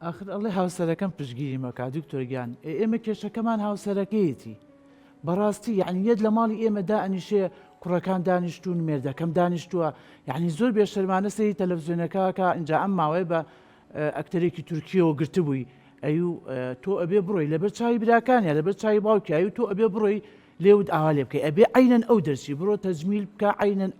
آخر ئەڵێ هاوسەرەکەم پشگیری مەکا دکتۆرگیان ئێمە کێشەکەمان هاوسەرەکەیەتی بەڕاستی یعنی یەک لە ماڵی ئێمە دائەنیشێ کوڕەکان دانیشتون مێردەکەم دانیشتووە یعنی زۆر بێشەرمانە سەری تەلەڤیزیۆنەکەکە ئینجا ئەم ماوەیە بە ئەکتەرێکی تورکیەوە گرتبووی ئەیوو تۆ ئەبێ بڕۆی لەبەر چاوی براکانیە لەبەر چاوی باوکی ئەیوو تۆ ئەبێ بڕۆی لێود ئاوا لێ بکەی ئەبێ عینەن ئەو دەرچی بڕۆ تەجمیل بکە عینەن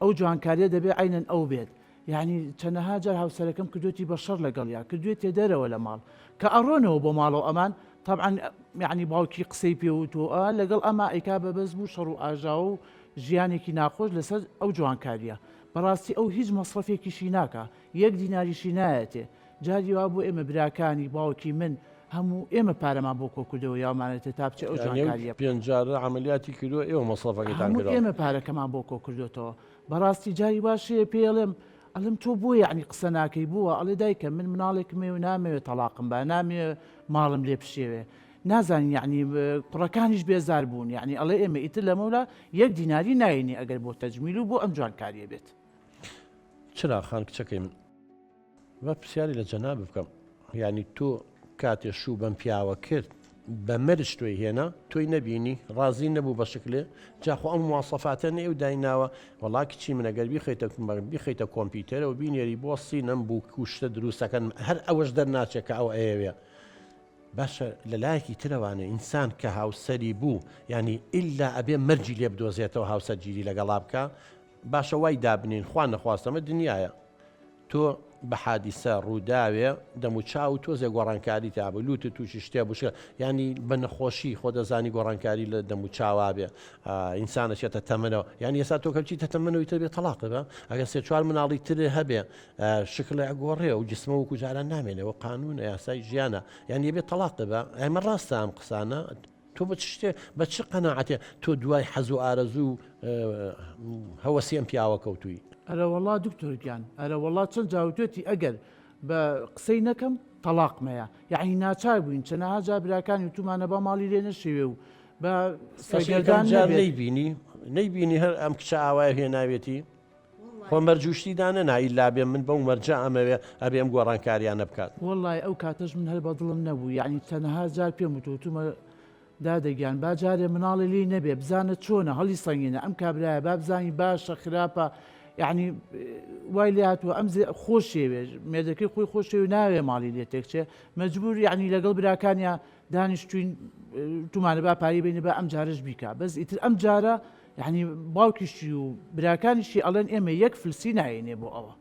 ئەو جوانکاریە دەبێ عینەن ئەو بێت یعنی چەندەها جار هاوسەرەکەم کردوێتی بە شەڕ لەگەڵیا کردوێتێ دەرەوە لە ماڵ کە ئەڕۆنەوە بۆ ماڵەوە ئەمان طبعا یعنی باوکی قسەی پێوتوە لەگەڵ ئەما ئەیکا بەبەز بوو شەڕ و ئاژا و ژیانێکی ناخۆش لەسەر ئەو جوانکاریە بەڕاستی ئەو هیچ مەسرفێکیشی ناکە یەک دیناریشی نایەتێ جاری وا بۆ ئێمە براکانی باوکی من هەموو ئێمە پارەمان بۆ کۆکردەوە یامانێتە تا بچێ ئەو جوانکاریە پێنجارە عملیاتی کردو ئێوە مەسرفەکەتان کردەوە ئێمە پارەکەمان بۆ کۆکردوێتەوە بەڕاستی جاری باشەیە پێڵێم ئەڵم تۆ بۆ یعنی قسە ناکەی بووە ئەڵێ دایکە من مناڵێکمێ و نامەوێت تەلاقم بە نامێ ماڵم لێ پشێوێ نازانین یعنی کوڕەکانیش بێزار بوون یعنی ئەڵێ ئێمە ئیتر لەمەولا یەک دیناری ناینی ئەگەر بۆ تەجمیل و بۆ ئەم جوانکاریە بێت چرا خان کچەکەی من بە پرسیاری لە جەناب بکەم یعنی تۆ کاتێ شوو بەم پیاوە کرد بە مەرج توی هێنا تۆی نەبینی ڕازی نەبوو بە شکلێ جاخۆ ئەم مواسەفاتە نێو دایناوە وەڵا کچی منەگەر بیخەیتە کۆمپیوتەرە و بینێری بۆستی نەم بوو کوشتە دروستەکەن هەر ئەوەش دەرناچێت کە ئەو ئەیەوێ باشە لە لایەکی ترەوانە ئینسان کە هاوسەری بوو ینی ئللا ئەبێ مەرجی لێ بدۆزێتەوە هاوسەرگیری لەگەڵا بکە باشە وای دابنین خوان نەخواستەمە دنیاە تۆ بە حادیسە ڕووداوێ دەموچاو تۆزێ گۆڕانکاری تابە لوتە تووشی شتێ بشە ینی بە نەخۆشی خۆ دەزانی گۆڕانکاری لە دەموچاوا بێ ئینسانەچێتە تەمەنەوە ینی ئێستا تۆ کەچیتە تەمەنەوەی تر بێت تەلاقە بە ئەگەر سێ چوار مناڵی ترێ هەبێ شکل ئەگۆڕێ و جسمە وەکو جاران نامێنەوە قانون یاسای ژیانە یعنی بێت تەلاقە بە ئەمە ڕاستە ئەم قسانە تۆ بە شتێ بە چ قەناعەتێ تۆ دوای حەز و ئارەزوو هەوەسیەم پیاوە کەوتووی ئەرە وەڵا دکتۆرگیان ئەرە وەڵا چەند جاوتێتی ئەگەر بە قسەی نەکەم تەلاقمەیە یعنی ناچار بووین چەنەها جا براکانی تومانە بە ماڵی لێ نەشێوێ و بە سەگەردان نەیبینی هەر ئەم کچە ئاوای هێناوێتی خۆ مەرجوشتیدانە نایلا بێ من بەو مەرجە ئەمەوێ ئەبێ ئەم گۆڕانکاریانە بکات وەڵای ئەو کاتەش من هەر بە دڵم نەبوو یعنی چەنەها جار پێم وتوتمە دادەگیان باجارێ مناڵی لی نەبێ بزانە چۆنە هەڵی سەنگینە ئەم کابراایە با بزانی باشە خراپە یعنی وای لێ هاتووە ئەم خۆشێوێ مێردەکەی خۆی خۆشێ ناوێ ماڵی لێ تێکچێ مەجبور یعنی لەگەڵ براکانیا دانیشتوین تومانە با پاری بینە بە ئەم جارش بیکە بەس ئیتر ئەم جارە یعنی باوکیشی و براکانیشی ئەڵێن ئێمە یەک فلسی ناینێ بۆ ئەوە